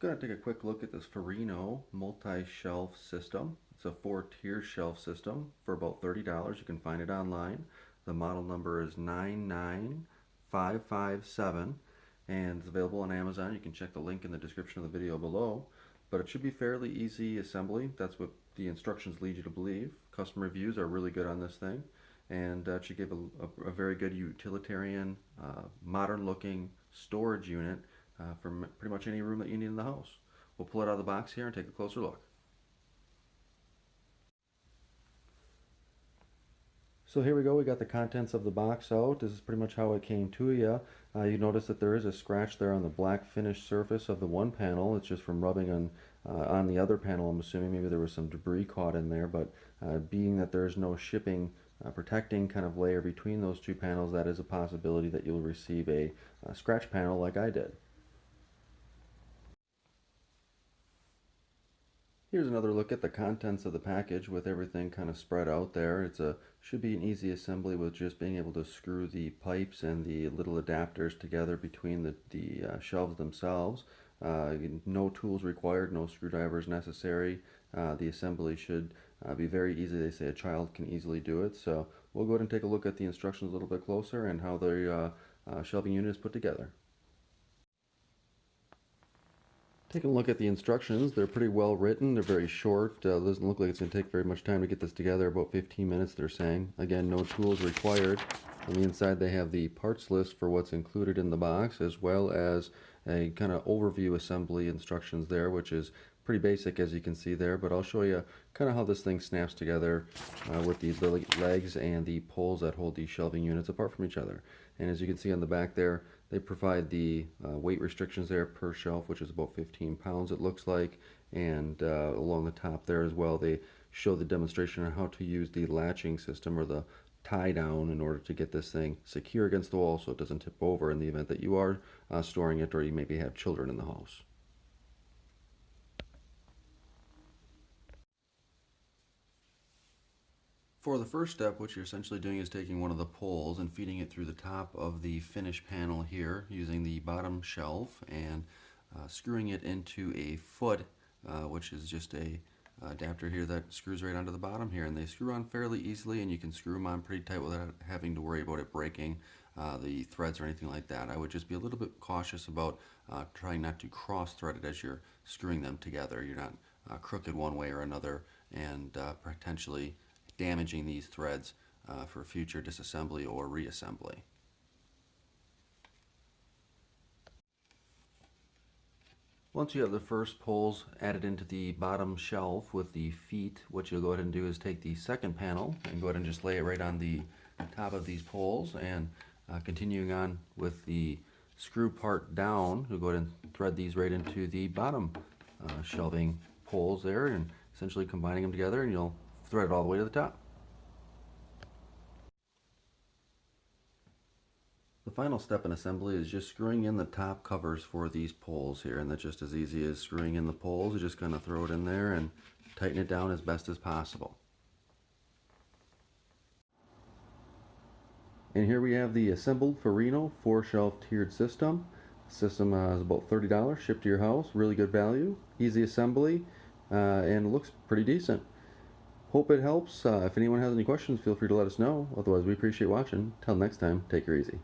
Going to take a quick look at this Furinno multi-shelf system. It's a 4-tier shelf system for about $30. You can find it online. The model number is 99557 and it's available on Amazon. You can check the link in the description of the video below. But it should be fairly easy assembly. That's what the instructions lead you to believe. Customer reviews are really good on this thing, and it should give a very good utilitarian, modern looking storage unit for pretty much any room that you need in the house. We'll pull it out of the box here and take a closer look. So here we go, we got the contents of the box out. This is pretty much how it came to you. You notice that there is a scratch there on the black finished surface of the one panel. It's just from rubbing on the other panel. I'm assuming maybe there was some debris caught in there, but being that there's no shipping protecting kind of layer between those two panels, that is a possibility that you'll receive a scratch panel like I did. Here's another look at the contents of the package with everything kind of spread out there. Should be an easy assembly with just being able to screw the pipes and the little adapters together between the shelves themselves. No tools required, no screwdrivers necessary. The assembly should be very easy. They say a child can easily do it. So we'll go ahead and take a look at the instructions a little bit closer and how the shelving unit is put together. Taking a look at the instructions, they're pretty well written. They're very short. Doesn't look like it's going to take very much time to get this together. About 15 minutes, they're saying. Again, no tools required. On the inside, they have the parts list for what's included in the box, as well as a kind of overview assembly instructions there, which is pretty basic, as you can see there. But I'll show you kind of how this thing snaps together with the legs and the poles that hold these shelving units apart from each other. And as you can see on the back there, they provide the weight restrictions there per shelf, which is about 15 pounds it looks like. And along the top there as well, they show the demonstration on how to use the latching system or the tie down in order to get this thing secure against the wall so it doesn't tip over in the event that you are storing it or you maybe have children in the house. For the first step, what you're essentially doing is taking one of the poles and feeding it through the top of the finish panel here using the bottom shelf and screwing it into a foot, which is just a adapter here that screws right onto the bottom here, and they screw on fairly easily, and you can screw them on pretty tight without having to worry about it breaking the threads or anything like that. I would just be a little bit cautious about trying not to cross thread it as you're screwing them together. You're not crooked one way or another and potentially damaging these threads for future disassembly or reassembly. Once you have the first poles added into the bottom shelf with the feet, what you'll go ahead and do is take the second panel and go ahead and just lay it right on the top of these poles, and continuing on with the screw part down, you'll go ahead and thread these right into the bottom shelving poles there, and essentially combining them together, and you'll thread it all the way to the top. The final step in assembly is just screwing in the top covers for these poles here, and that's just as easy as screwing in the poles. You just kind of throw it in there and tighten it down as best as possible. And here we have the assembled Furinno 4-shelf tiered system. The system is about $30 shipped to your house. Really good value, easy assembly, and looks pretty decent. Hope it helps. If anyone has any questions, feel free to let us know. Otherwise, we appreciate watching. Till next time, take her easy.